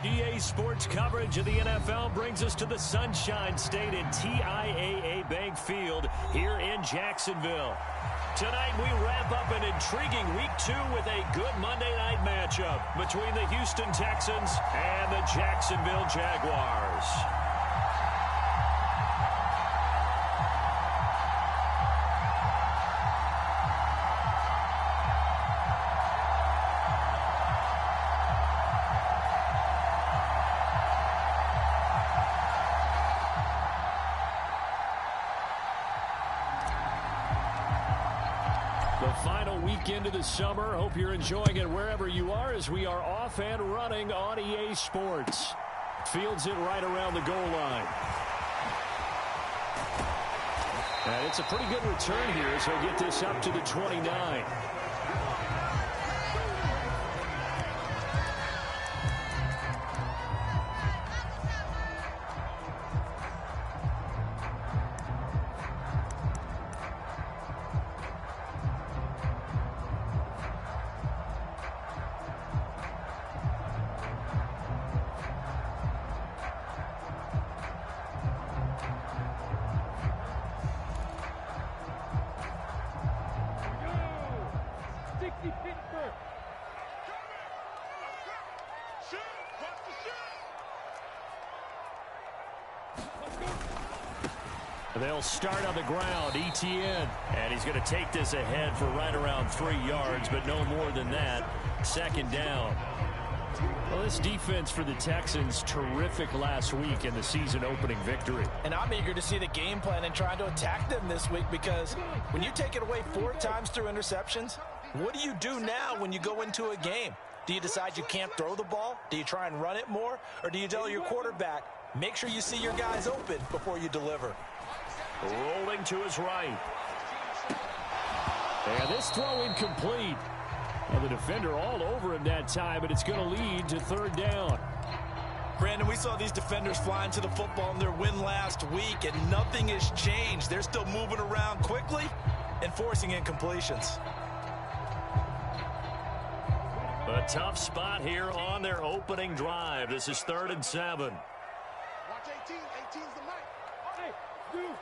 EA Sports coverage of the NFL brings us to the Sunshine State and TIAA Bank Field here in Jacksonville. Tonight we wrap up an intriguing Week 2 with a good Monday night matchup between the Houston Texans and the Jacksonville Jaguars. The final weekend of the summer. Hope you're enjoying it wherever you are as we are off and running on EA Sports. Fields it right around the goal line. And it's a pretty good return here as he'll get this up to the 29. They'll start on the ground. Etienne. And he's going to take this ahead for right around 3 yards, but no more than that. Second down. Well, this defense for the Texans, terrific last week in the season-opening victory. And I'm eager to see the game plan and trying to attack them this week, because when you take it away 4 times through interceptions, what do you do now when you go into a game? Do you decide you can't throw the ball? Do you try and run it more? Or do you tell your quarterback, make sure you see your guys open before you deliver? Rolling to his right. And this throw incomplete. And the defender all over him that time, but it's going to lead to third down. Brandon, we saw these defenders flying to the football in their win last week, and nothing has changed. They're still moving around quickly and forcing incompletions. A tough spot here on their opening drive. This is 3rd and 7. Watch 18. 18's the mic. Hey, dude.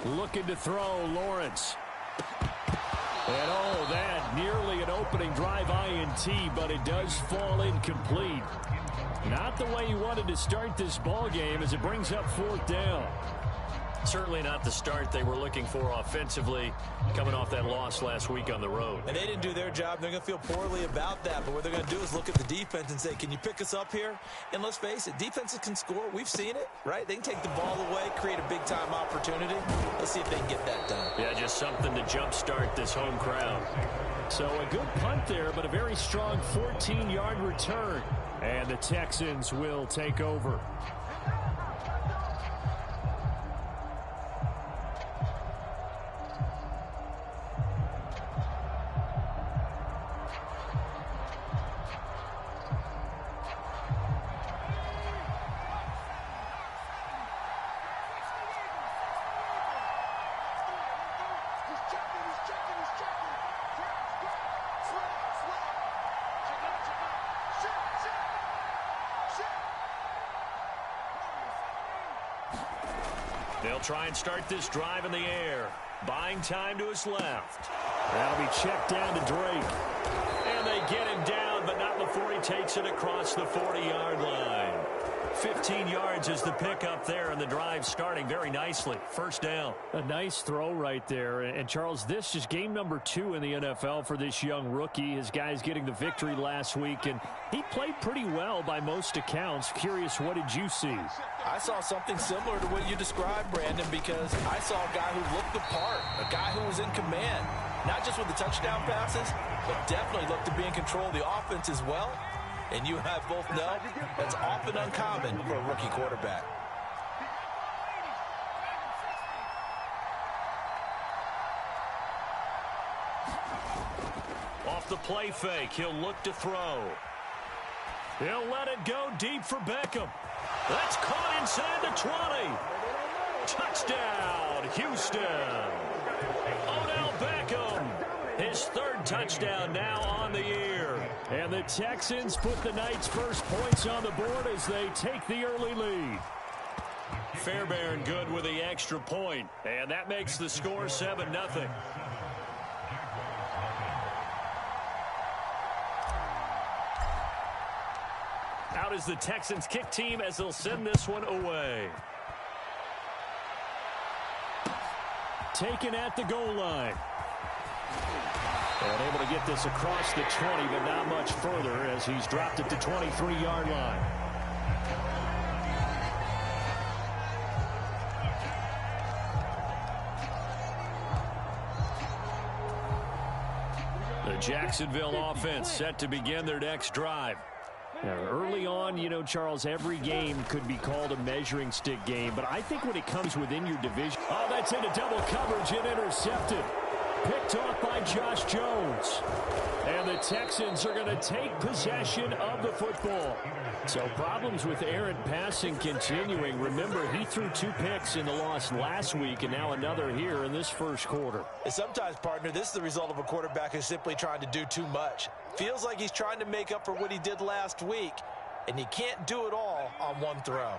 Looking to throw, Lawrence. And oh, that nearly an opening drive INT, but it does fall incomplete. Not the way you wanted to start this ball game as it brings up 4th down. Certainly not the start they were looking for offensively, coming off that loss last week on the road. And they didn't do their job. They're going to feel poorly about that. But what they're going to do is look at the defense and say, can you pick us up here? And let's face it, defenses can score. We've seen it, right? They can take the ball away, create a big-time opportunity. Let's see if they can get that done. Yeah, just something to jumpstart this home crowd. So a good punt there, but a very strong 14-yard return. And the Texans will take over. They'll try and start this drive in the air. Buying time to his left. That'll be checked down to Drake. And they get him down, but not before he takes it across the 40-yard line. 15 yards is the pickup there, and the drive starting very nicely. First down. A nice throw right there. And, Charles, this is game number 2 in the NFL for this young rookie. His guys getting the victory last week, and he played pretty well by most accounts. Curious, what did you see? I saw something similar to what you described, Brandon, because I saw a guy who looked the part, a guy who was in command, not just with the touchdown passes, but definitely looked to be in control of the offense as well. And you and I both know that's often uncommon for a rookie quarterback. Off the play fake, he'll look to throw. He'll let it go deep for Beckham. That's caught inside the 20. Touchdown, Houston. Odell Beckham, his third touchdown now on the year. And the Texans put the night's first points on the board as they take the early lead. Fairbairn good with the extra point, and that makes the score 7-0. Out is the Texans kick team as they'll send this one away. Taken at the goal line. And able to get this across the 20, but not much further as he's dropped at the 23-yard line. The Jacksonville offense set to begin their next drive. Now, early on, you know, Charles, every game could be called a measuring stick game, but I think when it comes within your division... Oh, that's into double coverage and intercepted. Picked off by Josh Jones. And the Texans are going to take possession of the football. So problems with errant passing continuing. Remember, he threw 2 picks in the loss last week and now another here in this first quarter. And sometimes, partner, this is the result of a quarterback who's simply trying to do too much. Feels like he's trying to make up for what he did last week, and he can't do it all on one throw.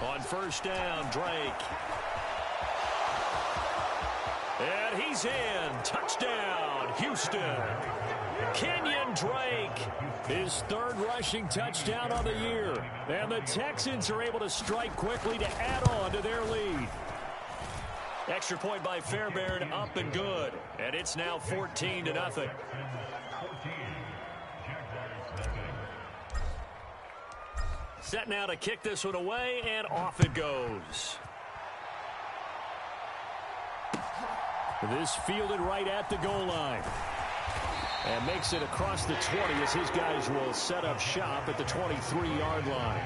On first down, Drake. And he's in. Touchdown, Houston. Kenyon Drake, his third rushing touchdown of the year. And the Texans are able to strike quickly to add on to their lead. Extra point by Fairbairn, up and good. And it's now 14-0. Set now to kick this one away, and off it goes. This fielded right at the goal line. And makes it across the 20 as his guys will set up shop at the 23-yard line.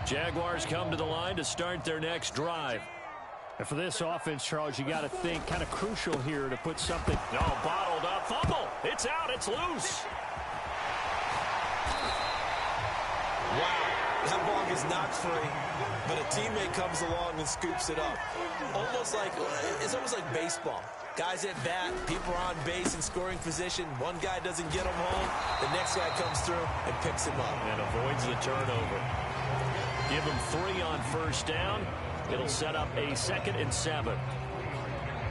Jaguars come to the line to start their next drive. And for this offense, Charles, you got to think kind of crucial here to put something. Oh, bottled up. Fumble. It's out. It's loose. Wow. That ball is knocked free, but a teammate comes along and scoops it up. It's almost like baseball. Guys at bat, people are on base in scoring position. One guy doesn't get him home. The next guy comes through and picks him up. And avoids the turnover. Give him 3 on first down. It'll set up a 2nd and 7.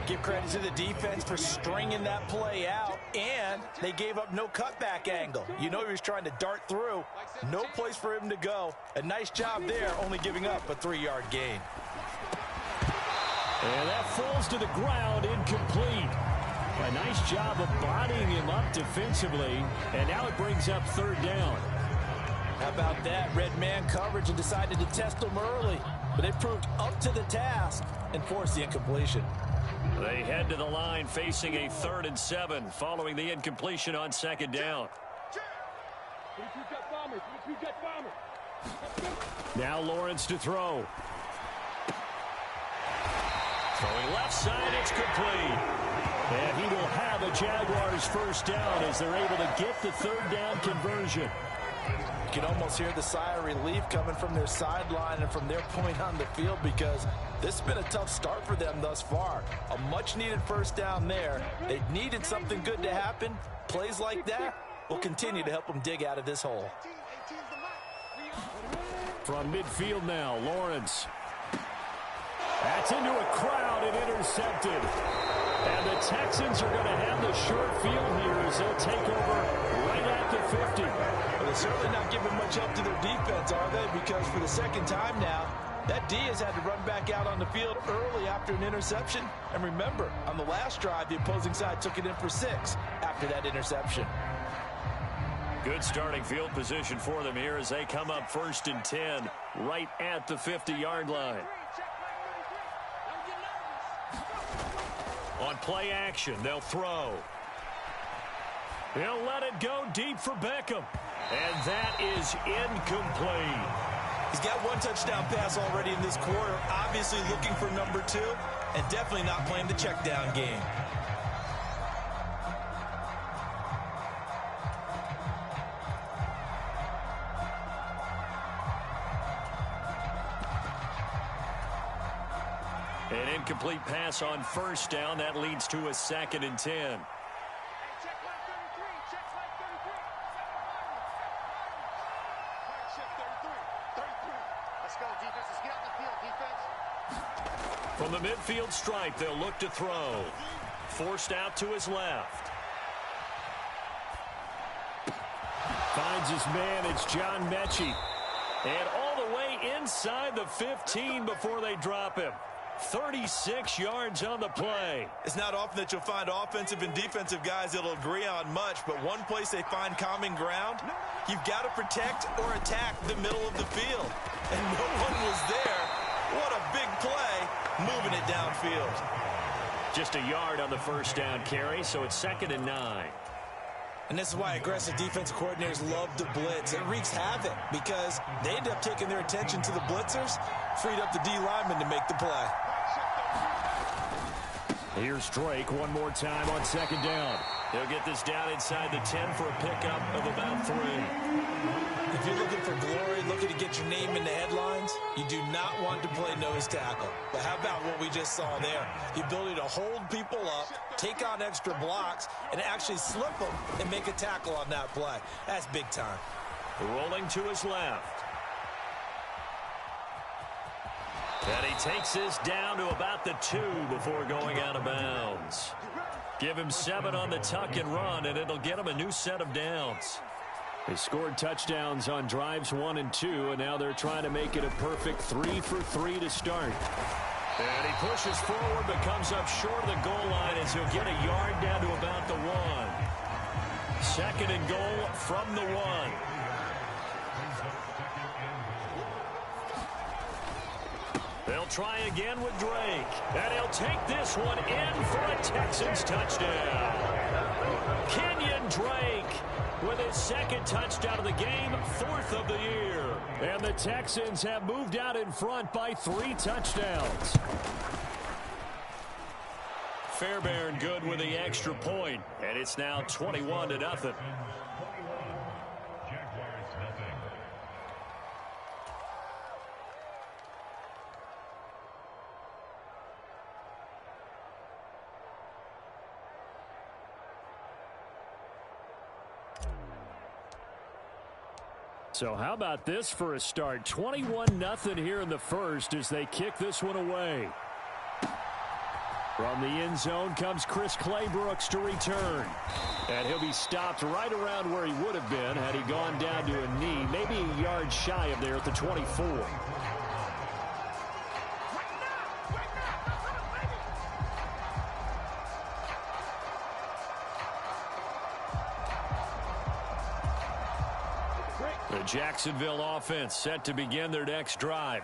Give credit to the defense for stringing that play out, and they gave up no cutback angle. You know he was trying to dart through. No place for him to go. A nice job there, only giving up a 3-yard gain. And that falls to the ground, incomplete. A nice job of bodying him up defensively, and now it brings up 3rd down. How about that? Red man coverage and decided to test him early, but they proved up to the task and forced the incompletion. They head to the line facing a 3rd and 7 following the incompletion on 2nd down. Now Lawrence to throw. Throwing left side, it's complete. And he will have a Jaguars first down as they're able to get the 3rd down conversion. You can almost hear the sigh of relief coming from their sideline and from their point on the field because this has been a tough start for them thus far. A much-needed first down there. They needed something good to happen. Plays like that will continue to help them dig out of this hole. From midfield now, Lawrence. That's into a crowd and intercepted. And the Texans are going to have the short field here as they'll take over right at the 50. Well, they're certainly not giving much help to their defense, are they? Because for the 2nd time now, that D has had to run back out on the field early after an interception. And remember, on the last drive, the opposing side took it in for 6 after that interception. Good starting field position for them here as they come up 1st and 10 right at the 50-yard line. On play action, they'll throw. They'll let it go deep for Beckham. And that is incomplete. He's got one touchdown pass already in this quarter, obviously looking for number 2, and definitely not playing the check down game. An incomplete pass on first down. That leads to a 2nd and 10. Check line 33. Check line 33. Right shift 33. 33. Let's go, defense. Let's get out the field, defense. From the midfield stripe, they'll look to throw. Forced out to his left. Finds his man. It's John Mechie. And all the way inside the 15 before they drop him. 36 yards on the play. It's not often that you'll find offensive and defensive guys that'll agree on much, but one place they find common ground, you've got to protect or attack the middle of the field. And no one was there. What a big play, moving it downfield. Just a yard on the first down carry, so it's 2nd and 9. And this is why aggressive defensive coordinators love to blitz. It wreaks havoc because they end up taking their attention to the blitzers, freed up the D lineman to make the play. Here's Drake one more time on 2nd down. He'll get this down inside the 10 for a pickup of about 3. If you're looking for glory, looking to get your name in the headlines, you do not want to play nose tackle. But how about what we just saw there? The ability to hold people up, take on extra blocks, and actually slip them and make a tackle on that play. That's big time. Rolling to his left. And he takes this down to about the 2 before going out of bounds. Give him 7 on the tuck and run, and it'll get him a new set of downs. They scored touchdowns on drives 1 and 2, and now they're trying to make it a perfect 3 for 3 to start. And he pushes forward, but comes up short of the goal line as he'll get a yard down to about the 1. 2nd and goal from the 1. They'll try again with Drake. And he'll take this one in for a Texans touchdown. Kenyon Drake with his 2nd touchdown of the game, 4th of the year. And the Texans have moved out in front by 3 touchdowns. Fairbairn good with the extra point. And it's now 21-0. So how about this for a start? 21-0 here in the first as they kick this one away. From the end zone comes Chris Claybrooks to return. And he'll be stopped right around where he would have been had he gone down to a knee, maybe a yard shy of there at the 24. The Jacksonville offense set to begin their next drive.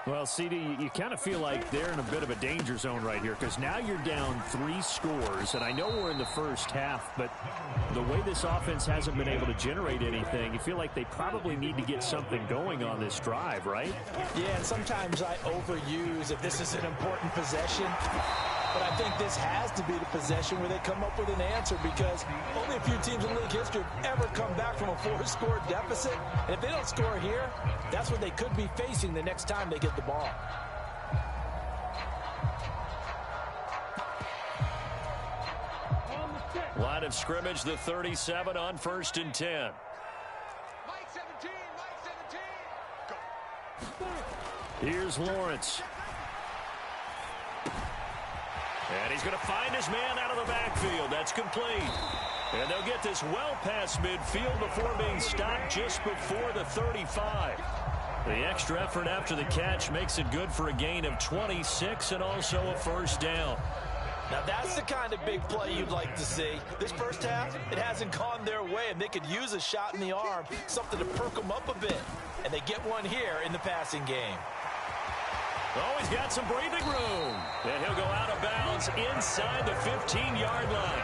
Well, CD, you kind of feel like they're in a bit of a danger zone right here because now you're down 3 scores, and I know we're in the first half, but the way this offense hasn't been able to generate anything, you feel like they probably need to get something going on this drive, right? Yeah, and sometimes I overuse if this is an important possession. But I think this has to be the possession where they come up with an answer because only a few teams in league history have ever come back from a 4-score deficit. And if they don't score here, that's what they could be facing the next time they get the ball. Line of scrimmage, the 37 on 1st and 10. Mike 17, Mike 17. Go. Here's Lawrence. And he's going to find his man out of the backfield. That's complete. And they'll get this well past midfield before being stopped just before the 35. The extra effort after the catch makes it good for a gain of 26 and also a first down. Now that's the kind of big play you'd like to see. This first half, it hasn't gone their way, and they could use a shot in the arm, something to perk them up a bit. And they get one here in the passing game. Oh, he's got some breathing room. And he'll go out of bounds inside the 15-yard line.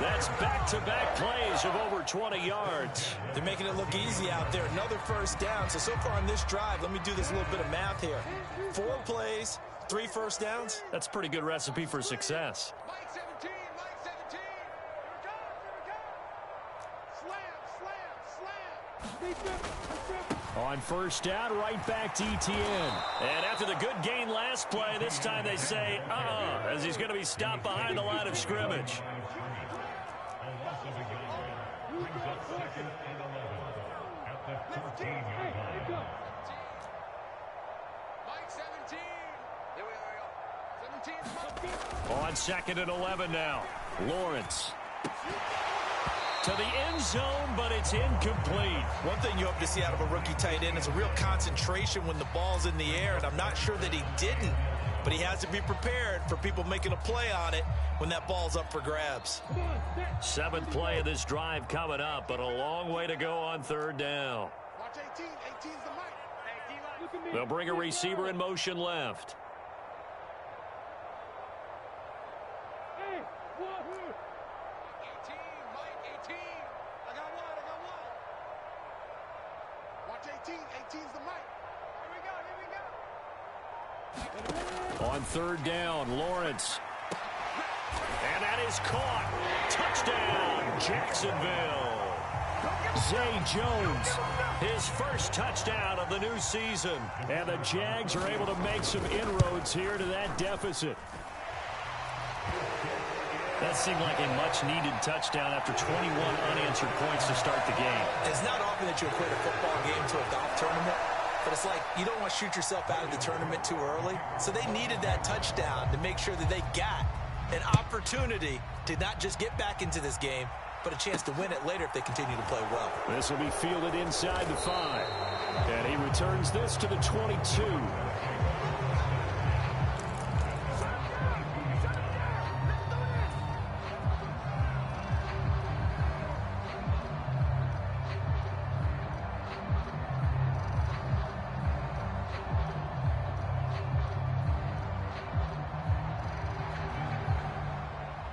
That's back-to-back plays of over 20 yards. They're making it look easy out there. Another first down. So far on this drive, let me do this little bit of math here. 4 plays, 3 first downs. That's a pretty good recipe for success. Mike 17, Mike 17. Here it comes, here it comes. Slam. On first down, right back to Etienne. And after the good gain last play, this time they say, as he's going to be stopped behind the line of scrimmage. Mike 17. Here we are, 17. On 2nd and 11 now. Lawrence. To the end zone, but it's incomplete. One thing you hope to see out of a rookie tight end is a real concentration when the ball's in the air, and I'm not sure that he didn't, but he has to be prepared for people making a play on it when that ball's up for grabs. 7th play of this drive coming up, but a long way to go on 3rd down. Watch 18. 18's the mic. Hey, D-line. They'll bring a receiver in motion left. Hey, what? 18, Mike 18. I got one. Watch 18. 18's the mic. Here we go. On 3rd down, Lawrence. And that is caught. Touchdown, Jacksonville. Zay Jones, his first touchdown of the new season. And the Jags are able to make some inroads here to that deficit. That seemed like a much-needed touchdown after 21 unanswered points to start the game. It's not often that you equate a football game to a golf tournament, but it's like you don't want to shoot yourself out of the tournament too early. So they needed that touchdown to make sure that they got an opportunity to not just get back into this game, but a chance to win it later if they continue to play well. This will be fielded inside the 5. And he returns this to the 22.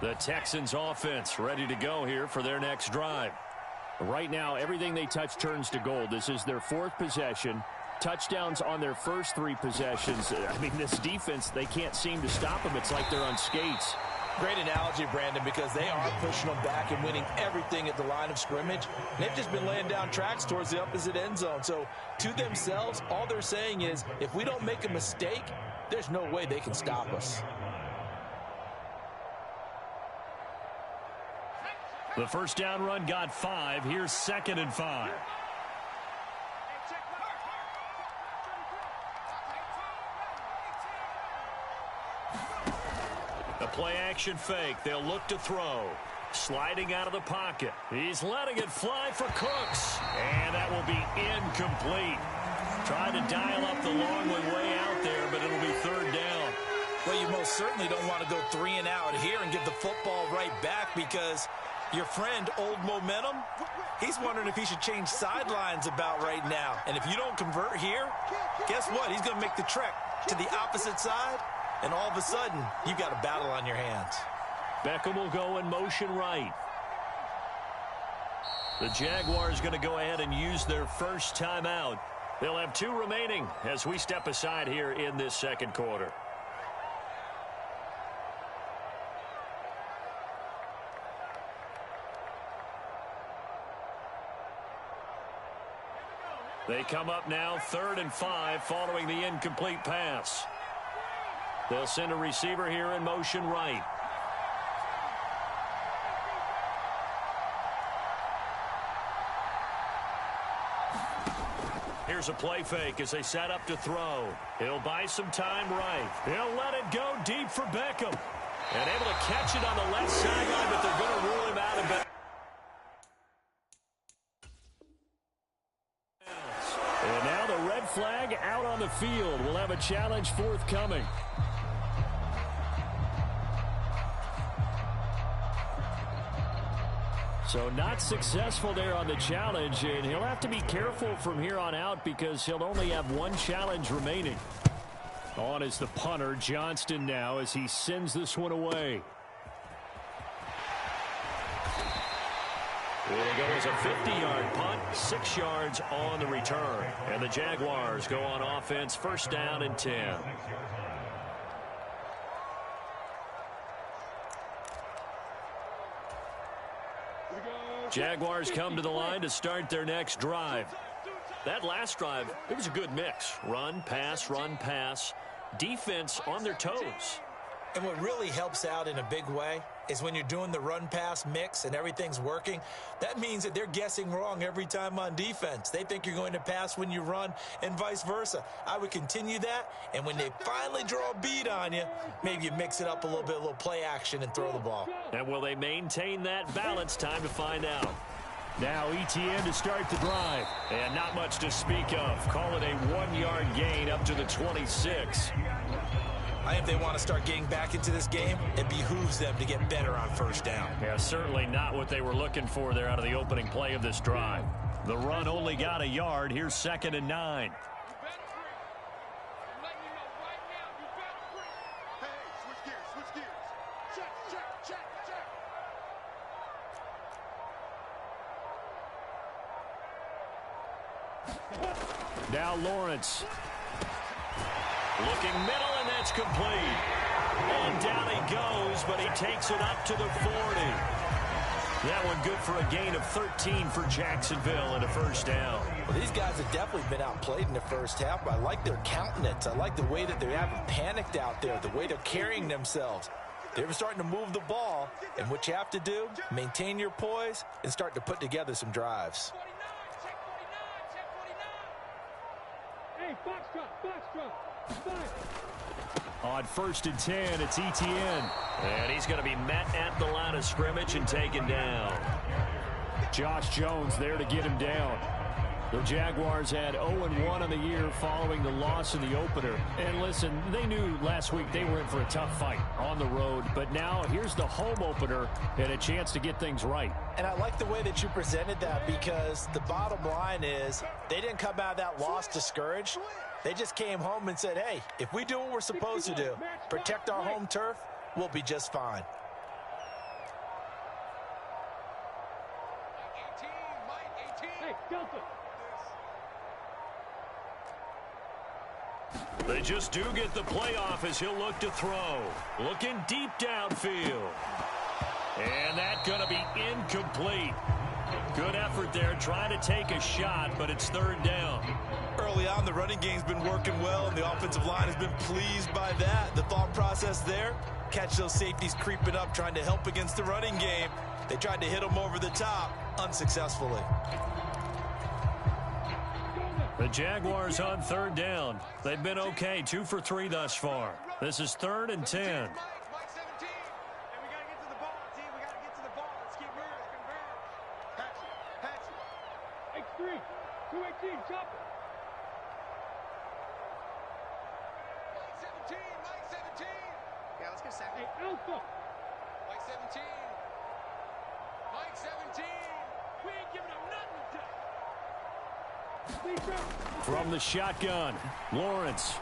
The Texans offense ready to go here for their next drive. Right now, everything they touch turns to gold. This is their 4th possession. Touchdowns on their first 3 possessions. I mean, this defense, they can't seem to stop them. It's like they're on skates. Great analogy, Brandon, because they are pushing them back and winning everything at the line of scrimmage. They've just been laying down tracks towards the opposite end zone. So to themselves, all they're saying is, if we don't make a mistake, there's no way they can stop us. The first down run got 5. Here's 2nd and 5. The play action fake. They'll look to throw. Sliding out of the pocket. He's letting it fly for Cooks. And that will be incomplete. Trying to dial up the long way out there, but it'll be 3rd down. Well, you most certainly don't want to go 3 and out here and give the football right back, because your friend, Old Momentum, he's wondering if he should change sidelines about right now. And if you don't convert here, guess what? He's going to make the trek to the opposite side, and all of a sudden, you've got a battle on your hands. Beckham will go in motion right. The Jaguars going to go ahead and use their first timeout. They'll have 2 remaining as we step aside here in this 2nd quarter. They come up now 3rd and 5 following the incomplete pass. They'll send a receiver here in motion right. Here's a play fake as they set up to throw. He'll buy some time right. He'll let it go deep for Beckham. And able to catch it on the left sideline, but they're going to rule him out of it. And now the red flag out on the field. We'll have a challenge forthcoming. So not successful there on the challenge, and he'll have to be careful from here on out because he'll only have 1 challenge remaining. On is the punter, Johnston, now as he sends this one away. It goes a 50-yard punt, 6 yards on the return. And the Jaguars go on offense, first down and 10. Jaguars come to the line to start their next drive. That last drive, it was a good mix. Run, pass, defense on their toes. And what really helps out in a big way is when you're doing the run-pass mix and everything's working, that means that they're guessing wrong every time on defense. They think you're going to pass when you run and vice versa. I would continue that, and when they finally draw a beat on you, maybe you mix it up a little play action and throw the ball. And will they maintain that balance? Time to find out. Now ETN to start the drive. And not much to speak of. Call it a 1-yard gain up to the 26. I think they want to start getting back into this game. It behooves them to get better on first down. Yeah, certainly not what they were looking for there out of the opening play of this drive. The run only got a yard. Here's 2nd and 9. Now Lawrence. Looking middle, and that's complete. And down he goes, but he takes it up to the 40. That one good for a gain of 13 for Jacksonville and a first down. Well, these guys have definitely been outplayed in the first half, but I like their countenance. I like the way that they haven't panicked out there, the way they're carrying themselves. They're starting to move the ball, and what you have to do, maintain your poise and start to put together some drives. Hey, Foxtrot. On 1st and 10, it's ETN. And he's going to be met at the line of scrimmage and taken down. Josh Jones there to get him down. The Jaguars had 0-1 on the year following the loss in the opener. And listen, they knew last week they were in for a tough fight on the road. But now here's the home opener and a chance to get things right. And I like the way that you presented that, because the bottom line is they didn't come out of that loss discouraged. They just came home and said, hey, if we do what we're supposed to do, protect our home turf, we'll be just fine. Hey, Delta. They just do get the playoff as he'll look to throw. Looking deep downfield. And that's going to be incomplete. Good effort there, trying to take a shot, but it's 3rd down. Early on, the running game's been working well, and the offensive line has been pleased by that. The thought process there, catch those safeties creeping up, trying to help against the running game. They tried to hit them over the top, unsuccessfully. The Jaguars on 3rd down. They've been okay, 2 for 3 thus far. This is 3rd and 10. X3, 218, chop it. Mike 17. Yeah, let's get 7. Hey, Alpha. Mike 17. Mike 17. We ain't giving up nothing today. From the shotgun, Lawrence.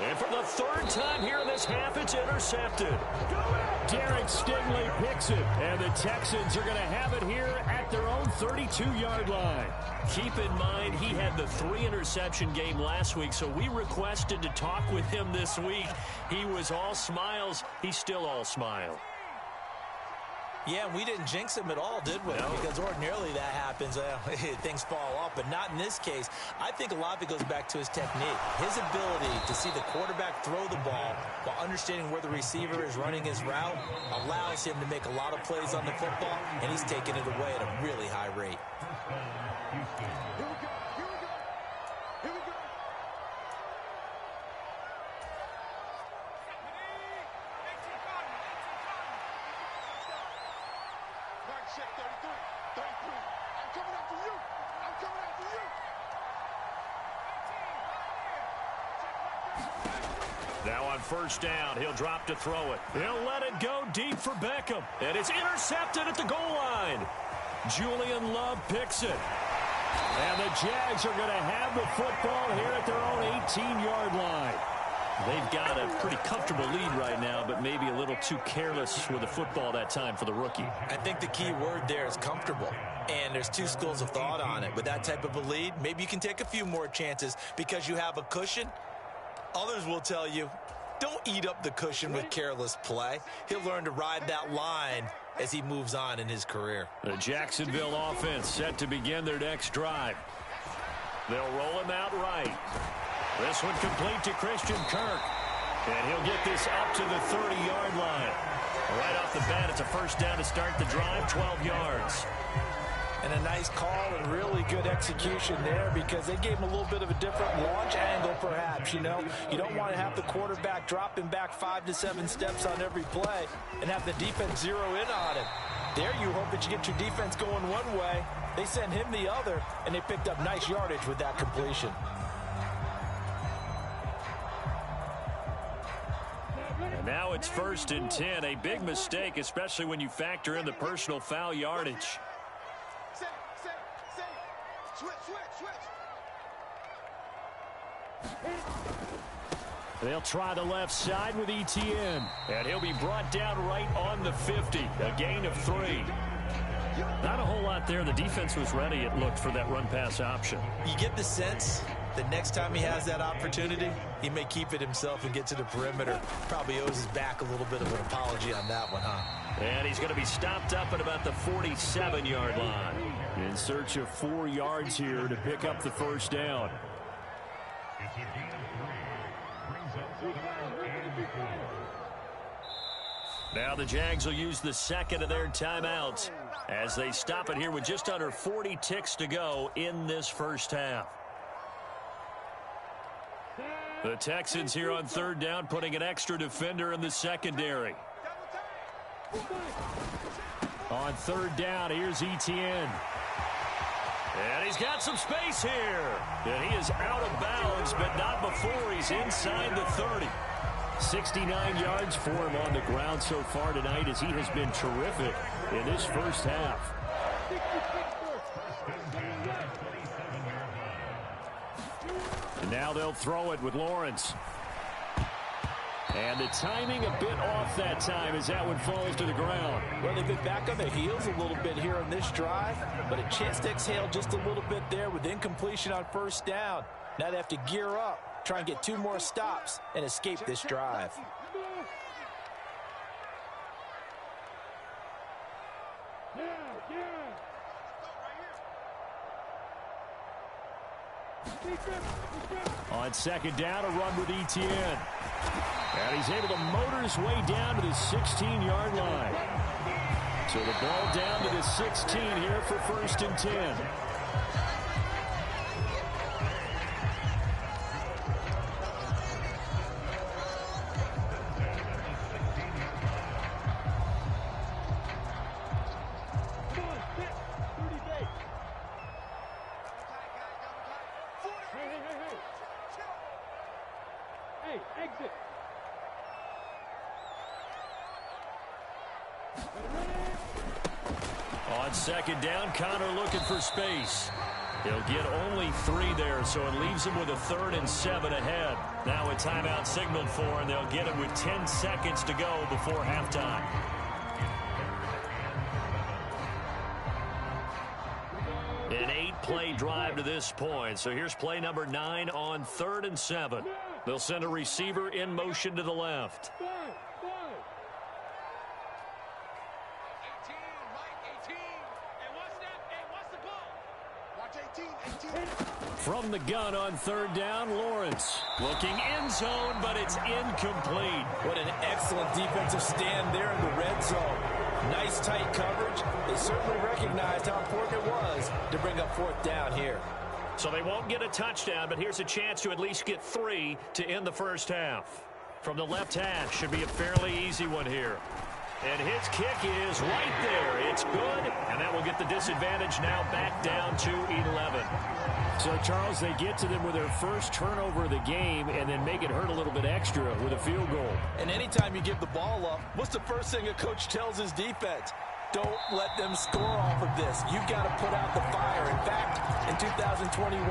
And for the 3rd time here in this half, it's intercepted. Derek Stingley picks it, and the Texans are going to have it here at their own 32-yard line. Keep in mind, he had the 3-interception game last week, so we requested to talk with him this week. He was all smiles. He's still all smile. Yeah, we didn't jinx him at all, did we? No. Because ordinarily that happens. Things fall off, but not in this case. I think a lot of it goes back to his technique. His ability to see the quarterback throw the ball while understanding where the receiver is running his route allows him to make a lot of plays on the football, and he's taking it away at a really high rate. Check 33. 33. I'm coming after you. I'm coming after you. Now on 1st down, he'll drop to throw it. He'll let it go deep for Beckham. And it's intercepted at the goal line. Julian Love picks it. And the Jags are going to have the football here at their own 18-yard line. They've got a pretty comfortable lead right now, but maybe a little too careless with the football that time for the rookie. I think the key word there is comfortable. And there's two schools of thought on it. With that type of a lead, maybe you can take a few more chances because you have a cushion. Others will tell you, don't eat up the cushion with careless play. He'll learn to ride that line as he moves on in his career. The Jacksonville offense set to begin their next drive. They'll roll him out right. This one complete to Christian Kirk. And he'll get this up to the 30-yard line. Right off the bat, it's a first down to start the drive, 12 yards. And a nice call and really good execution there because they gave him a little bit of a different launch angle perhaps, you know. You don't want to have the quarterback dropping back 5 to 7 steps on every play and have the defense zero in on him. There you hope that you get your defense going one way. They sent him the other, and they picked up nice yardage with that completion. And now it's 1st and 10, a big mistake, especially when you factor in the personal foul yardage. They'll try the left side with ETN. And he'll be brought down right on the 50. A gain of 3. Not a whole lot there. The defense was ready, it looked, for that run-pass option. You get the sense that next time he has that opportunity, he may keep it himself and get to the perimeter. Probably owes his back a little bit of an apology on that one, huh? And he's going to be stopped up at about the 47-yard line. In search of 4 yards here to pick up the first down. Now the Jags will use the second of their timeouts as they stop it here with just under 40 ticks to go in this first half. The Texans here on 3rd down, putting an extra defender in the secondary. On 3rd down, here's ETN. And he's got some space here. And he is out of bounds, but not before he's inside the 30. 69 yards for him on the ground so far tonight as he has been terrific in this first half. And now they'll throw it with Lawrence. And the timing a bit off that time as that one falls to the ground. Well, they've been back on their heels a little bit here on this drive, but a chance to exhale just a little bit there with incompletion on first down. Now they have to gear up, try and get 2 more stops and escape this drive. On 2nd down, a run with ETN. And he's able to motor his way down to the 16-yard line. So the ball down to the 16 here for 1st and 10. On 2nd down, Connor looking for space. He'll get only 3 there, so it leaves him with a 3rd and 7 ahead. Now a timeout signaled for, and they'll get it with 10 seconds to go before halftime. An 8-play drive to this point, so here's play number 9 on 3rd and 7. They'll send a receiver in motion to the left. From the gun on 3rd down, Lawrence looking end zone, but it's incomplete. What an excellent defensive stand there in the red zone. Nice tight coverage. They certainly recognized how important it was to bring up 4th down here. So they won't get a touchdown, but here's a chance to at least get 3 to end the first half. From the left hash, should be a fairly easy one here. And his kick is right there. It's good, and that will get the disadvantage now back down to 11. So, Charles, they get to them with their first turnover of the game and then make it hurt a little bit extra with a field goal. And anytime you give the ball up, what's the first thing a coach tells his defense? Don't let them score off of this. You've got to put out the fire. In fact, in 2021,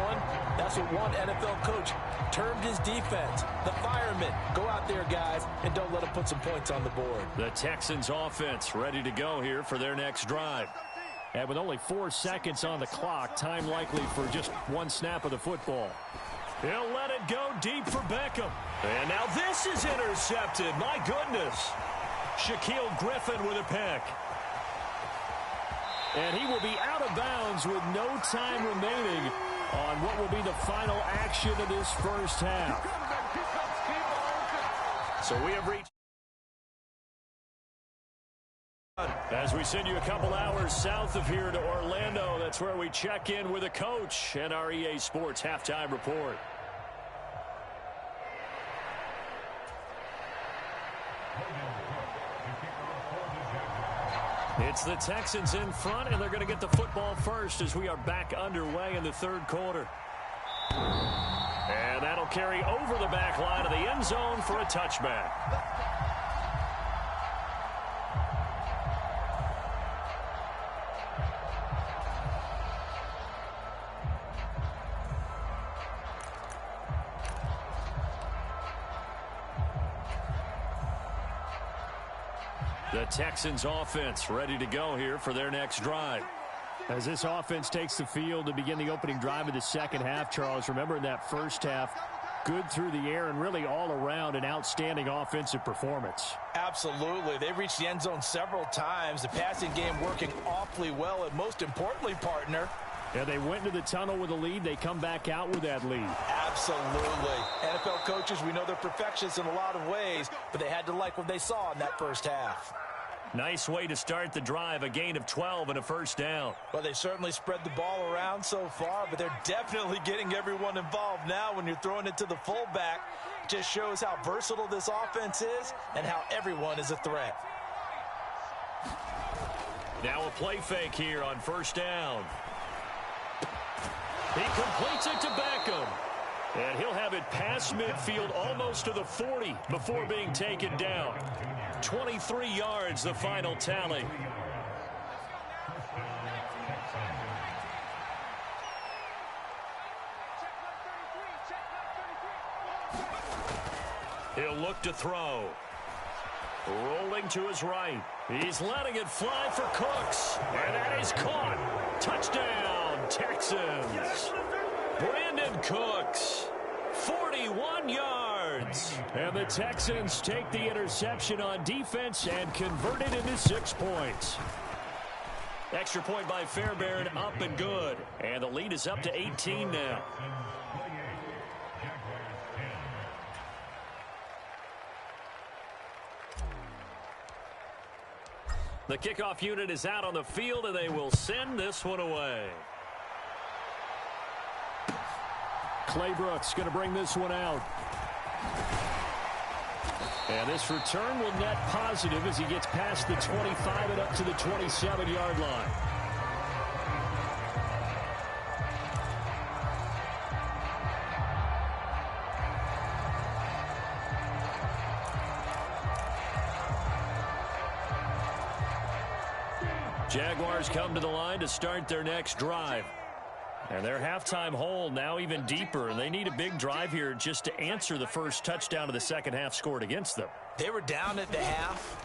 that's what one NFL coach termed his defense. The firemen. Go out there, guys, and don't let them put some points on the board. The Texans offense ready to go here for their next drive. And with only 4 seconds on the clock, time likely for just one snap of the football. He'll let it go deep for Beckham. And now this is intercepted. My goodness. Shaquille Griffin with a pick. And he will be out of bounds with no time remaining on what will be the final action of this first half. So we have reached. As we send you a couple hours south of here to Orlando, that's where we check in with a coach and our EA Sports halftime report. It's the Texans in front, and they're going to get the football first as we are back underway in the third quarter. And that'll carry over the back line of the end zone for a touchback. The Texans offense ready to go here for their next drive. As this offense takes the field to begin the opening drive of the second half, Charles, remember in that first half, good through the air and really all around an outstanding offensive performance. Absolutely. They reached the end zone several times. The passing game working awfully well, and most importantly, partner, yeah, they went into the tunnel with a lead. They come back out with that lead. Absolutely. NFL coaches, we know they're perfectionists in a lot of ways, but they had to like what they saw in that first half. Nice way to start the drive, a gain of 12 and a first down. Well, they certainly spread the ball around so far, but they're definitely getting everyone involved now when you're throwing it to the fullback. Just shows how versatile this offense is and how everyone is a threat. Now a play fake here on first down. He completes it to Beckham. And he'll have it past midfield almost to the 40 before being taken down. 23 yards, the final tally. He'll look to throw. Rolling to his right. He's letting it fly for Cooks. And that is caught. Touchdown, Texans. Brandon Cooks, 41 yards. And the Texans take the interception on defense and convert it into 6 points. Extra point by Fairbairn, up and good. And the lead is up to 18 now. The kickoff unit is out on the field, and they will send this one away. Claybrooks going to bring this one out. And this return will net positive as he gets past the 25 and up to the 27-yard line. Jaguars come to the line to start their next drive. And their halftime hole now even deeper, and they need a big drive here just to answer the first touchdown of the second half scored against them. They were down at the half.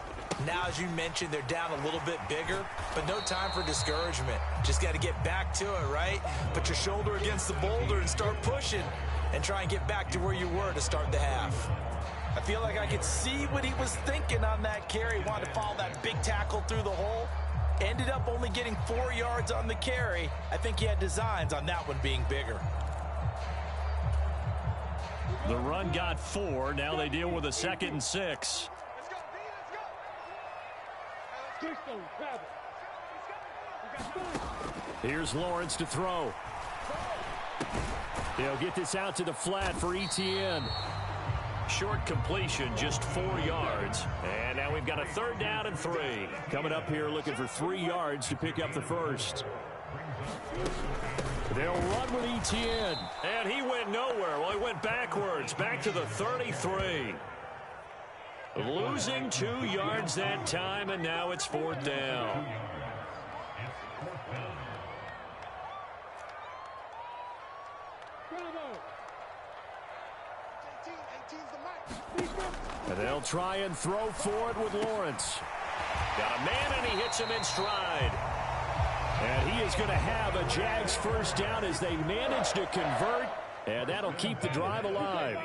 Now, as you mentioned, they're down a little bit bigger, but no time for discouragement. Just got to get back to it, right? Put your shoulder against the boulder and start pushing and try and get back to where you were to start the half. I feel like I could see what he was thinking on that carry. He wanted to follow that big tackle through the hole. Ended up only getting 4 yards on the carry. I think he had designs on that one being bigger. The run got 4. Now they deal with a 2nd and 6. Here's Lawrence to throw. They'll get this out to the flat for Etienne. Short completion, just 4 yards. And now we've got a 3rd down and 3. Coming up here looking for 3 yards to pick up the first. They'll run with Etienne. And he went nowhere. Well, he went backwards, back to the 33. Losing 2 yards that time, and now it's 4th down. And they'll try and throw for it with Lawrence. Got a man, and he hits him in stride. And he is going to have a Jags first down as they manage to convert, and that'll keep the drive alive.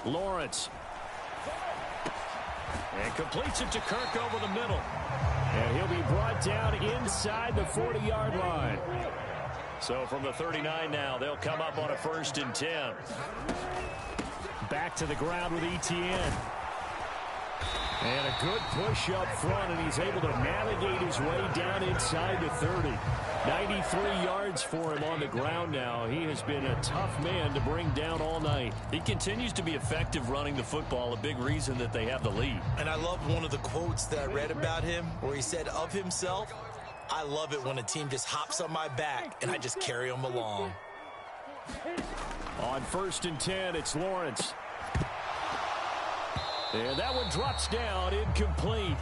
Lawrence. And completes it to Kirk over the middle. And he'll be brought down inside the 40-yard line. So from the 39 now, they'll come up on a 1st and 10. Back to the ground with Etienne. And a good push up front, and he's able to navigate his way down inside the 30. 93 yards for him on the ground now. He has been a tough man to bring down all night. He continues to be effective running the football, a big reason that they have the lead. And I love one of the quotes that I read about him where he said of himself, "I love it when a team just hops on my back and I just carry them along." On 1st and 10, it's Lawrence. And that one drops down, incomplete.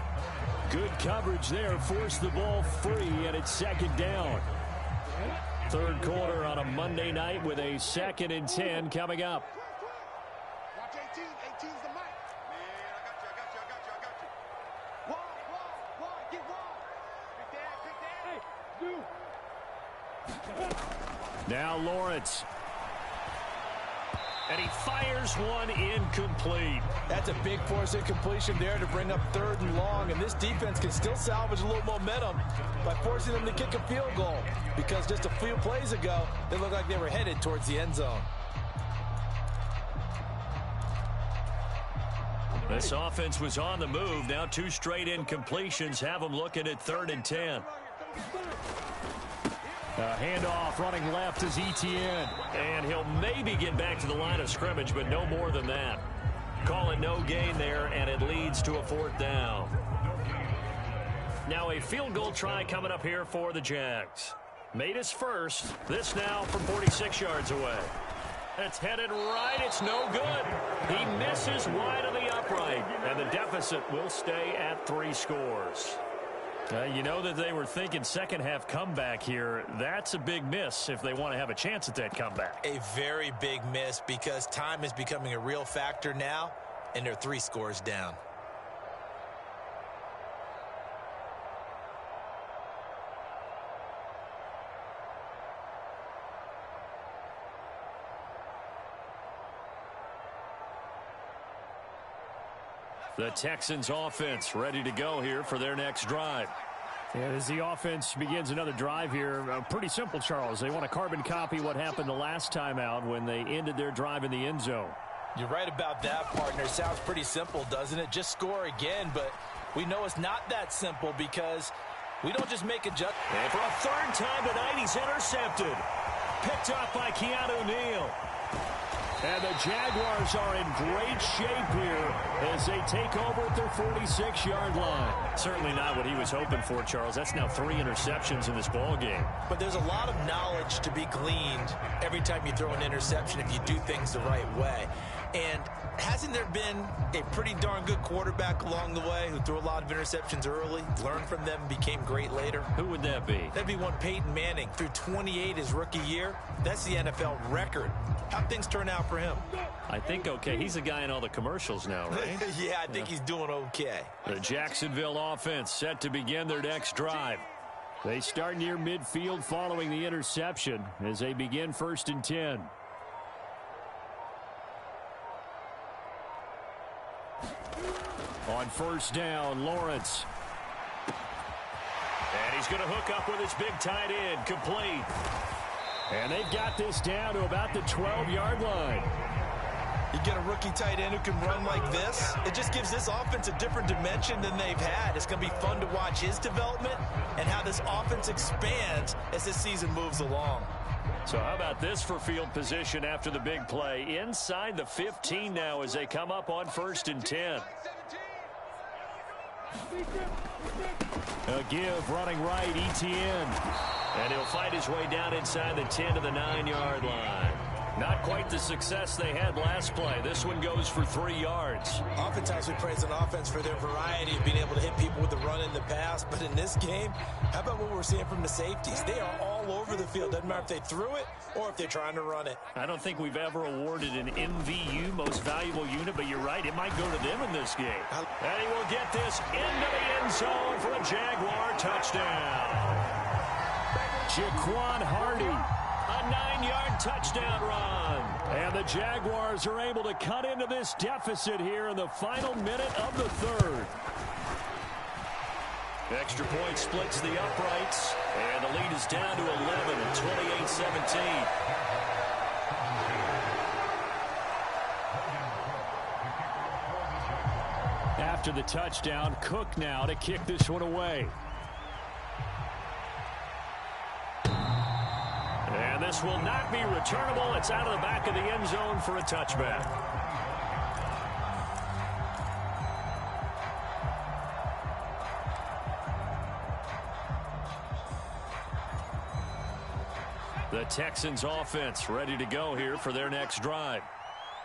Good coverage there, forced the ball free, and it's 2nd down. 3rd quarter on a Monday night with a 2nd and 10 coming up. Watch 18. 18's the mic. Man, I got you. Wide. Get wide. Pick that. Now Lawrence. And he fires one incomplete. That's a big force incompletion there to bring up 3rd and long, and this defense can still salvage a little momentum by forcing them to kick a field goal, because just a few plays ago, they looked like they were headed towards the end zone. This offense was on the move. Now 2 straight incompletions have them looking at 3rd and 10. A handoff running left is Etienne. And he'll maybe get back to the line of scrimmage, but no more than that. Call it no gain there, and it leads to a 4th down. Now a field goal try coming up here for the Jags. Made his first. This now from 46 yards away. It's headed right. It's no good. He misses wide of the upright, and the deficit will stay at 3 scores. You know that they were thinking second half comeback here. That's a big miss if they want to have a chance at that comeback. A very big miss, because time is becoming a real factor now, and they're 3 scores down. The Texans offense ready to go here for their next drive. And as the offense begins another drive here, pretty simple, Charles. They want to carbon copy what happened the last time out when they ended their drive in the end zone. You're right about that, partner. Sounds pretty simple, doesn't it? Just score again, but we know it's not that simple, because we don't just make adjustments. And for a 3rd time tonight, he's intercepted. Picked off by Keanu Neal. And the Jaguars are in great shape here as they take over at their 46-yard line. Certainly not what he was hoping for, Charles. That's now 3 interceptions in this ball game. But there's a lot of knowledge to be gleaned every time you throw an interception if you do things the right way. And hasn't there been a pretty darn good quarterback along the way who threw a lot of interceptions early, learned from them, and became great later? Who would that be? That'd be one Peyton Manning. Threw 28 his rookie year. That's the NFL record. How'd things turn out for him? I think okay. He's the guy in all the commercials now, right? Yeah, I think he's doing okay. The Jacksonville offense set to begin their next drive. They start near midfield following the interception as they begin 1st and 10. On 1st down, Lawrence. And he's going to hook up with his big tight end, complete. And they've got this down to about the 12-yard line. You get a rookie tight end who can run like this, it just gives this offense a different dimension than they've had. It's going to be fun to watch his development and how this offense expands as this season moves along. So how about this for field position after the big play? Inside the 15 now as they come up on 1st and 10. A give running right, Etienne. And he'll fight his way down inside the 10 to the 9-yard line. Not quite the success they had last play. This one goes for 3 yards. Oftentimes we praise an offense for their variety of being able to hit people with the run in the pass. But in this game, how about what we're seeing from the safeties? They are all over the field. Doesn't matter if they threw it or if they're trying to run it. I don't think we've ever awarded an MVU, most valuable unit, but you're right. It might go to them in this game. And he will get this into the end zone for a Jaguar touchdown. Jaquan Hardy. A 9-yard touchdown run. And the Jaguars are able to cut into this deficit here in the final minute of the 3rd. Extra point splits the uprights. And the lead is down to 11 at 28-17. After the touchdown, Cook now to kick this one away. And this will not be returnable. It's out of the back of the end zone for a touchback. The Texans offense ready to go here for their next drive.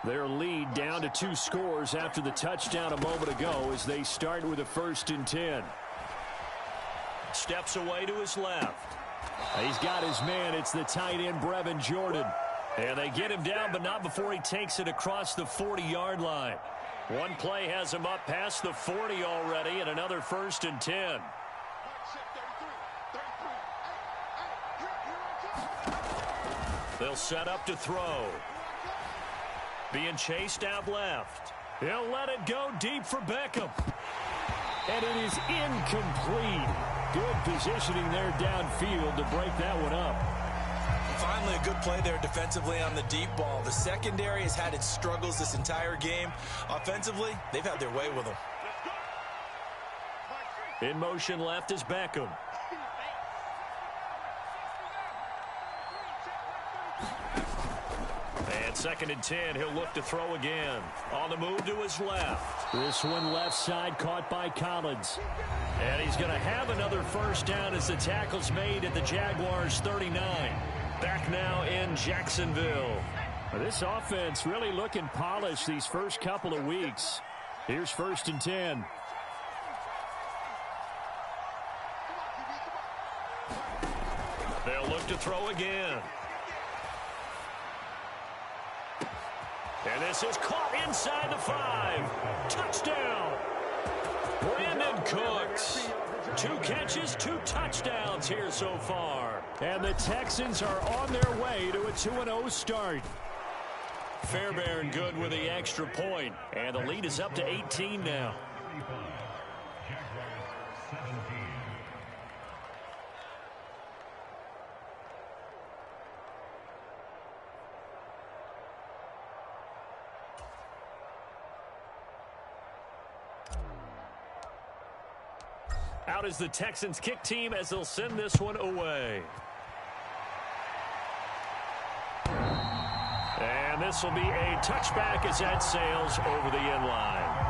Their lead down to 2 scores after the touchdown a moment ago as they start with a 1st and 10. Steps away to his left. He's got his man. It's the tight end, Brevin Jordan. And they get him down, but not before he takes it across the 40-yard line. One play has him up past the 40 already, and another 1st and 10. They'll set up to throw. Being chased out left. He'll let it go deep for Beckham. And it is incomplete. Good positioning there downfield to break that one up. Finally, a good play there defensively on the deep ball. The secondary has had its struggles this entire game. Offensively, they've had their way with them. In motion left is Beckham. And 2nd and 10, he'll look to throw again. On the move to his left. This one left side caught by Collins. And he's going to have another 1st down as the tackle's made at the Jaguars 39. Back now in Jacksonville. This offense really looking polished these first couple of weeks. Here's 1st and 10. They'll look to throw again. And this is caught inside the 5. Touchdown. Brandon Cooks. 2 catches, 2 touchdowns here so far. And the Texans are on their way to a 2-0 start. Fairbairn good with the extra point. And the lead is up to 18 now. Out is the Texans kick team as they'll send this one away. And this will be a touchback as that sails over the end line.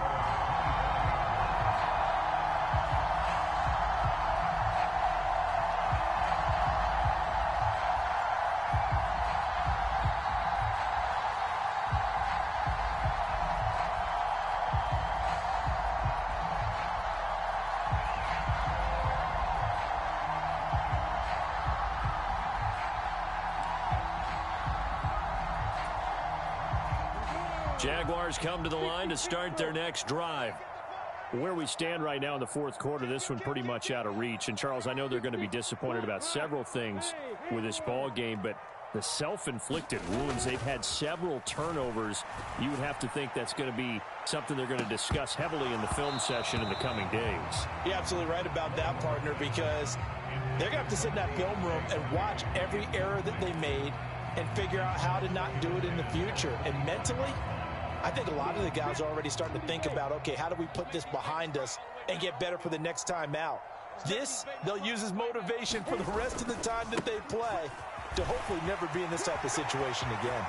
Jaguars come to the line to start their next drive. Where we stand right now in the 4th quarter, this one pretty much out of reach. And, Charles, I know they're going to be disappointed about several things with this ball game, but the self-inflicted wounds, they've had several turnovers. You would have to think that's going to be something they're going to discuss heavily in the film session in the coming days. You're absolutely right about that, partner, because they're going to have to sit in that film room and watch every error that they made and figure out how to not do it in the future. And mentally, I think a lot of the guys are already starting to think about, okay, how do we put this behind us and get better for the next time out? This, they'll use as motivation for the rest of the time that they play. to hopefully never be in this type of situation again.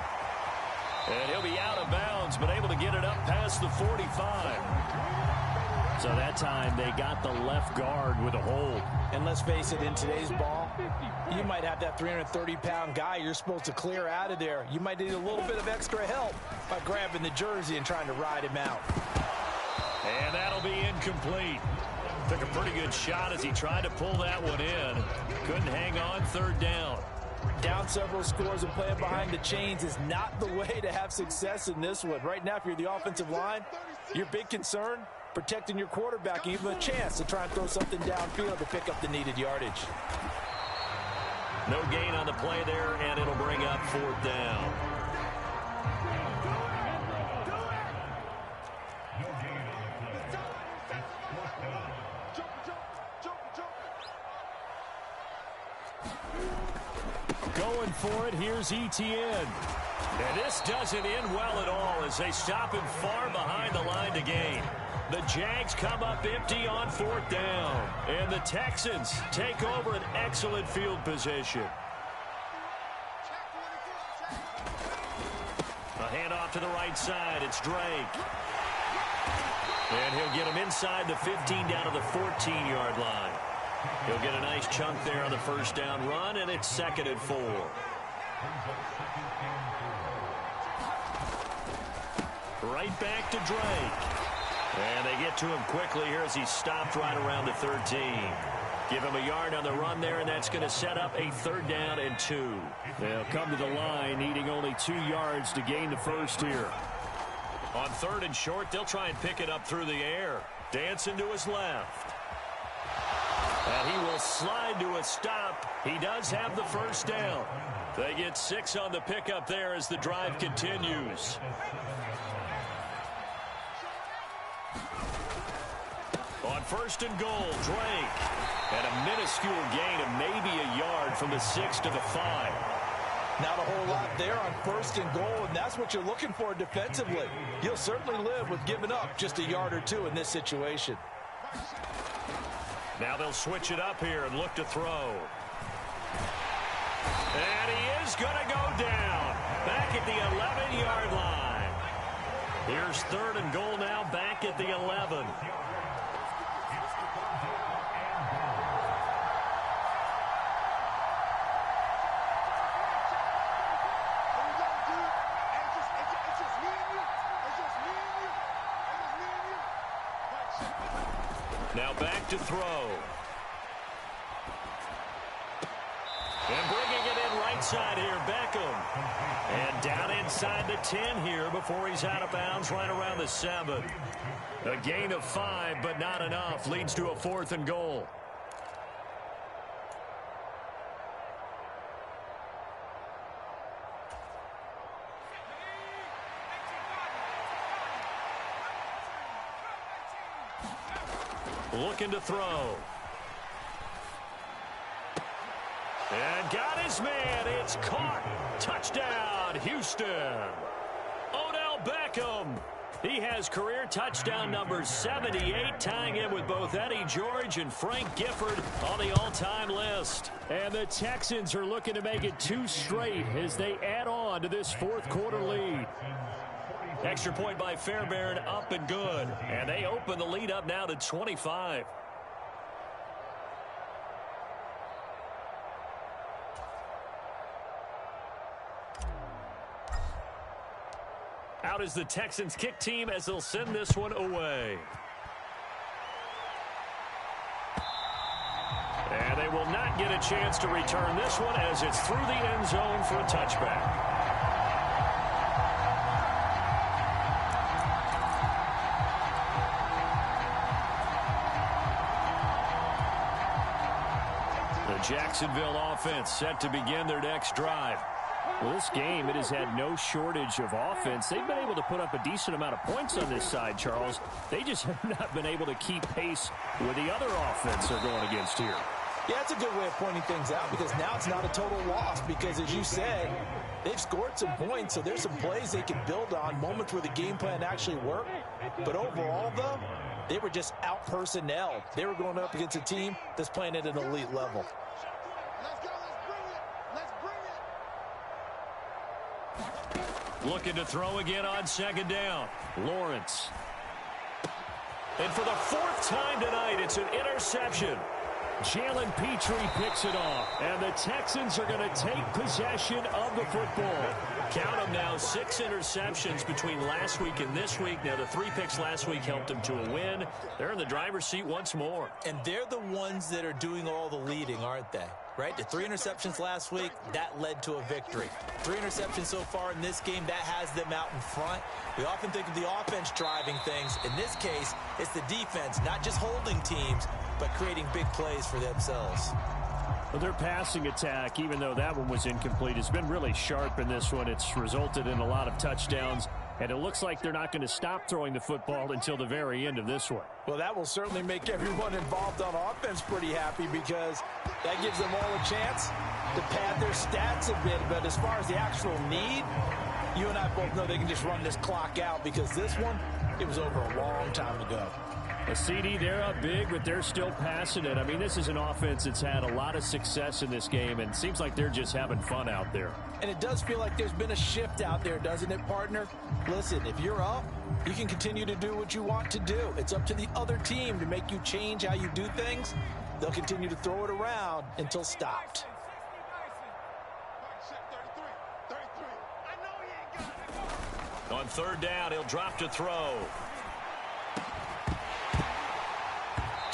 And he'll be out of bounds, but able to get it up past the 45. So that time they got the left guard with a hold. And let's face it, in today's ball, you might have that 330-pound guy you're supposed to clear out of there. You might need a little bit of extra help by grabbing the jersey and trying to ride him out. And that'll be incomplete. Took a pretty good shot as he tried to pull that one in. Couldn't hang on, third down. Down several scores and playing behind the chains is not the way to have success in this one. Right now, if you're the offensive line, your big concern, protecting your quarterback and give him a chance to try and throw something downfield to pick up the needed yardage. No gain on the play there, and it'll bring up fourth down. Going for it, here's Etienne. And this doesn't end well at all as they stop him far behind the line to gain. The Jags come up empty on fourth down. And the Texans take over an excellent field position. A handoff to the right side. It's Drake. And he'll get him inside the 15 down to the 14-yard line. He'll get a nice chunk there on the first down run, and it's 2nd and 4. Right back to Drake. And they get to him quickly here as he stopped right around the 13. Give him a yard on the run there, and that's going to set up a 3rd down and 2. They'll come to the line, needing only 2 yards to gain the first here. On 3rd and short, they'll try and pick it up through the air. Dancing to his left. And he will slide to a stop. He does have the first down. They get 6 on the pickup there as the drive continues. On 1st and goal, Drake. And a minuscule gain of maybe a yard from the 6 to the 5. Not a whole lot there on 1st and goal, and that's what you're looking for defensively. You'll certainly live with giving up just a yard or 2 in this situation. Now they'll switch it up here and look to throw. And he is going to go down. Back at the 11-yard line. Here's 3rd and goal now, back at the 11. Now back to throw. And bringing it in right side here, Beckham. And down inside the 10 here before he's out of bounds right around the 7. A gain of 5, but not enough. Leads to a 4th and goal. Looking to throw. And got his man. It's caught. Touchdown, Houston. Odell Beckham. He has career touchdown number 78, tying him with both Eddie George and Frank Gifford on the all-time list. And the Texans are looking to make it 2 straight as they add on to this 4th quarter lead. Extra point by Fairbairn, up and good. And they open the lead up now to 25. Out is the Texans kick team as they'll send this one away. And they will not get a chance to return this one as it's through the end zone for a touchback. Jacksonville offense set to begin their next drive. Well, this game, it has had no shortage of offense. They've been able to put up a decent amount of points on this side, Charles. They just have not been able to keep pace with the other offense they're going against here. Yeah, that's a good way of pointing things out because now it's not a total loss because, as you said, they've scored some points, so there's some plays they can build on, moments where the game plan actually worked. But overall, though, they were just out-personnelled. They were going up against a team that's playing at an elite level. Let's go. Let's bring it. Let's bring it. Looking to throw again on second down. Lawrence. And for the fourth time tonight, it's an interception. Jalen Petrie picks it off, and the Texans are going to take possession of the football. Count them now, 6 interceptions between last week and this week. Now, the 3 picks last week helped them to a win. They're in the driver's seat once more. And they're the ones that are doing all the leading, aren't they? Right? The 3 interceptions last week, that led to a victory. 3 interceptions so far in this game, that has them out in front. We often think of the offense driving things. In this case, it's the defense, not just holding teams, but creating big plays for themselves. Well, their passing attack, even though that one was incomplete, has been really sharp in this one. It's resulted in a lot of touchdowns, and it looks like they're not going to stop throwing the football until the very end of this one. Well, that will certainly make everyone involved on offense pretty happy because that gives them all a chance to pad their stats a bit. But as far as the actual need, you and I both know they can just run this clock out because this one, it was over a long time ago. A CD, they're up big, but they're still passing it. I mean, this is an offense that's had a lot of success in this game, and it seems like they're just having fun out there. And it does feel like there's been a shift out there, doesn't it, partner? Listen, if you're up, you can continue to do what you want to do. It's up to the other team to make you change how you do things. They'll continue to throw it around until stopped. On third down, he'll drop to throw.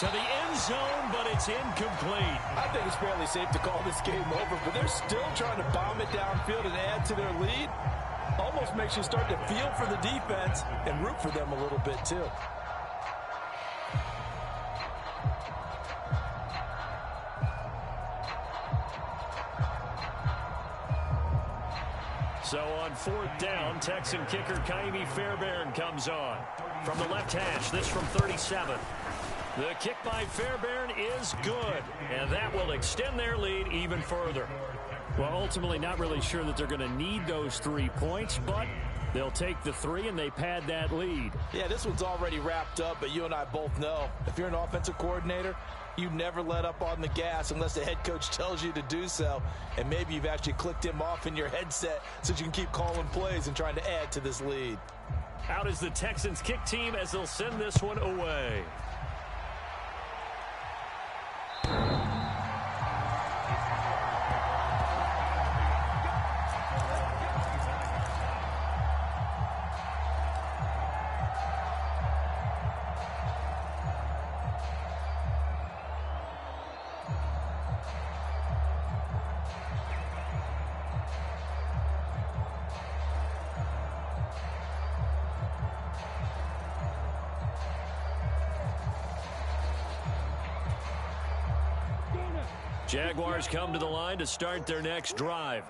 To the end zone, but it's incomplete. I think it's fairly safe to call this game over, but they're still trying to bomb it downfield and add to their lead. Almost makes you start to feel for the defense and root for them a little bit, too. So on fourth down, Texan kicker Kaimi Fairbairn comes on. From the left hash, this from 37. The kick by Fairbairn is good, and that will extend their lead even further. Well, ultimately, not really sure that they're going to need those 3 points, but they'll take the 3 and they pad that lead. Yeah, this one's already wrapped up, but you and I both know if you're an offensive coordinator, you never let up on the gas unless the head coach tells you to do so. And maybe you've actually clicked him off in your headset so you can keep calling plays and trying to add to this lead. Out is the Texans kick team as they'll send this one away. Jaguars come to the line to start their next drive.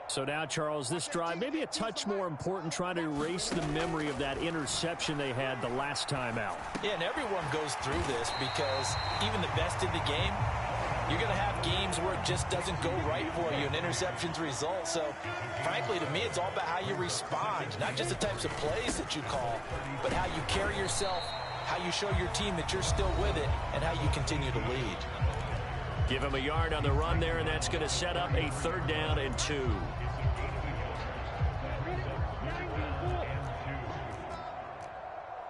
So now, Charles, this drive maybe a touch more important, trying to erase the memory of that interception they had the last time out. Yeah, and everyone goes through this because even the best in the game, you're going to have games where it just doesn't go right for you, and interceptions result. So, frankly, to me, it's all about how you respond, not just the types of plays that you call, but how you carry yourself, how you show your team that you're still with it, and how you continue to lead. Give him a yard on the run there, and that's going to set up a 3rd down and 2.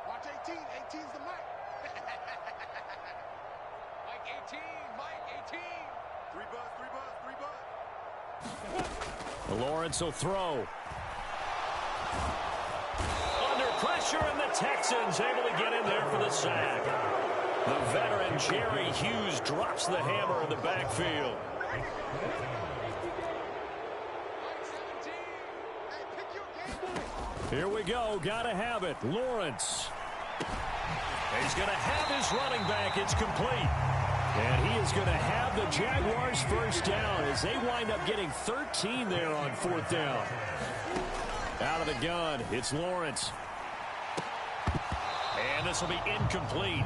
Watch 18. 18's the mic. Mike 18. Mike 18. 3 buzz. 3 buzz. 3 buzz. Lawrence will throw. Under pressure, and the Texans able to get in there for the sack. The veteran Jerry Hughes drops the hammer in the backfield. Here we go. Got to have it. Lawrence. He's going to have his running back. It's complete. And he is going to have the Jaguars 1st down as they wind up getting 13 there on 4th down. Out of the gun, it's Lawrence. And this will be incomplete.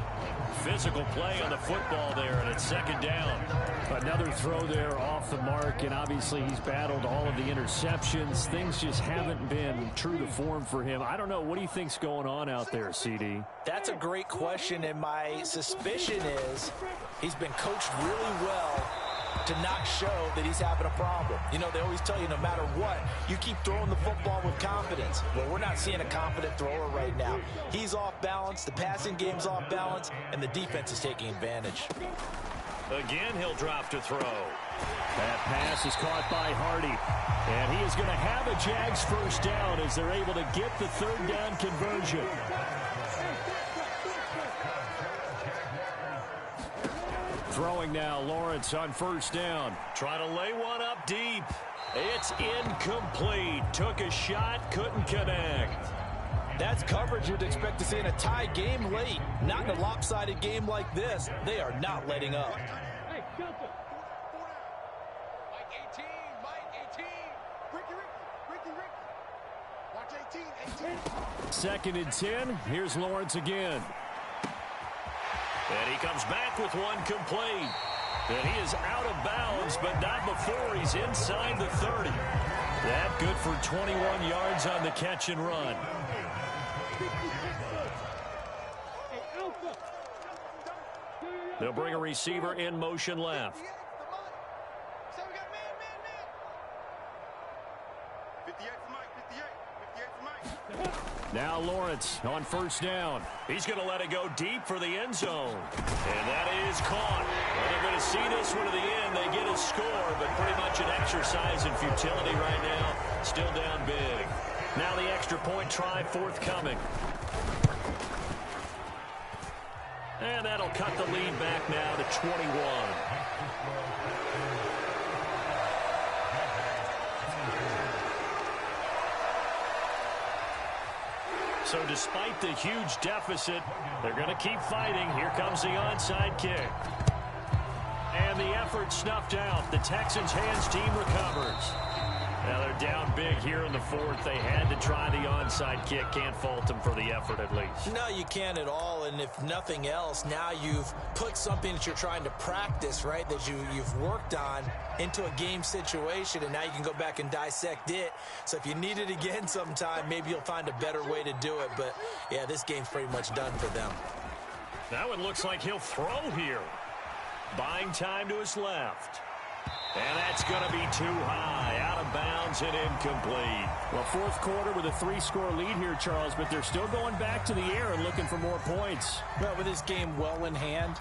Physical play on the football there, and it's 2nd down. Another throw there off the mark, and obviously he's battled all of the interceptions. Things just haven't been true to form for him. I don't know. What do you think's going on out there, CD? That's a great question, and my suspicion is he's been coached really well to not show that he's having a problem. You know, they always tell you no matter what, you keep throwing the football with confidence. Well, we're not seeing a confident thrower right now. He's off balance, the passing game's off balance, and the defense is taking advantage. Again, he'll drop to throw. That pass is caught by Hardy. And he is going to have a Jags first down as they're able to get the third down conversion. Throwing now, Lawrence on first down. Trying to lay one up deep. It's incomplete. Took a shot, couldn't connect. That's coverage you'd expect to see in a tie game late. Not in a lopsided game like this. They are not letting up. Hey, Delta. Mike 18, Mike 18. Ricky. Watch 18. Second and 10. Here's Lawrence again. And he comes back with one complete. And he is out of bounds, but not before he's inside the 30. That good for 21 yards on the catch and run. Hey, Alpha. They'll bring a receiver in motion left. So we got man. 58 for Mike, 58 for Mike. Now Lawrence on first down. He's going to let it go deep for the end zone. And that is caught. Well, they're going to see this one to the end. They get a score, but pretty much an exercise in futility right now. Still down big. Now the extra point try forthcoming. And that'll cut the lead back now to 21. So despite the huge deficit, they're going to keep fighting. Here comes the onside kick. And the effort snuffed out. The Texans' hands team recovers. Now they're down big here in the fourth. They had to try the onside kick. Can't fault them for the effort at least. No, you can't at all. And if nothing else, now you've put something that you're trying to practice, right, that you've worked on into a game situation, and now you can go back and dissect it. So if you need it again sometime, maybe you'll find a better way to do it. But, yeah, this game's pretty much done for them. That one looks like he'll throw here. Buying time to his left. And that's going to be too high, out of bounds and incomplete. Well, fourth quarter with a 3-score lead here, Charles, but they're still going back to the air and looking for more points. Well, with this game well in hand,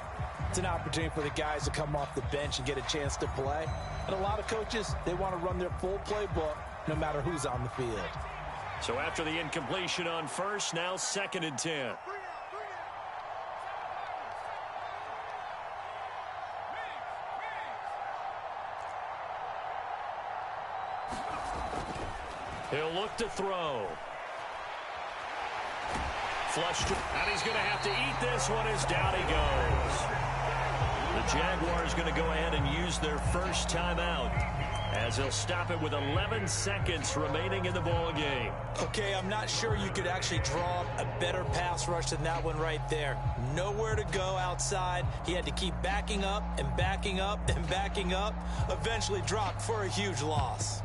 it's an opportunity for the guys to come off the bench and get a chance to play. And a lot of coaches, they want to run their full playbook no matter who's on the field. So after the incompletion on first, now second and 10. He'll look to throw. Flushed. And he's going to have to eat this one as down he goes. The Jaguars going to go ahead and use their first timeout as they'll stop it with 11 seconds remaining in the ball game. Okay, I'm not sure you could actually draw a better pass rush than that one right there. Nowhere to go outside. He had to keep backing up and backing up and backing up. Eventually dropped for a huge loss.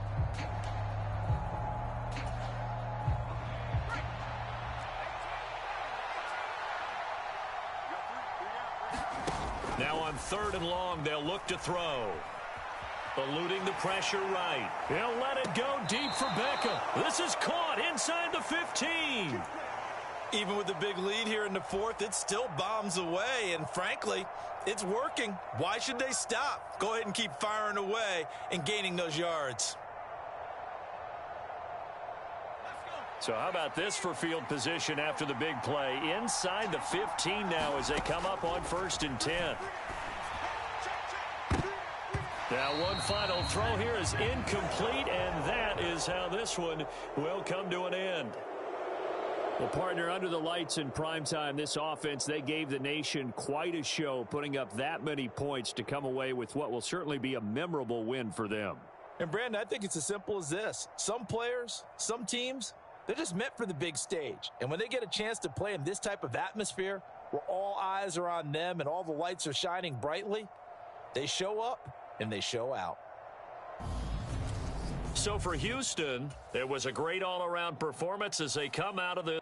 Now on third and long, they'll look to throw. Eluding the pressure right. He'll let it go deep for Beckham. This is caught inside the 15. Even with the big lead here in the fourth, it still bombs away. And frankly, it's working. Why should they stop? Go ahead and keep firing away and gaining those yards. So how about this for field position after the big play? Inside the 15 now as they come up on first and 10. Now one final throw here is incomplete, and that is how this one will come to an end. Well, partner, under the lights in primetime, this offense, they gave the nation quite a show, putting up that many points to come away with what will certainly be a memorable win for them. And, Brandon, I think it's as simple as this. Some players, some teams, they're just meant for the big stage. And when they get a chance to play in this type of atmosphere where all eyes are on them and all the lights are shining brightly, they show up and they show out. So for Houston, it was a great all-around performance as they come out of the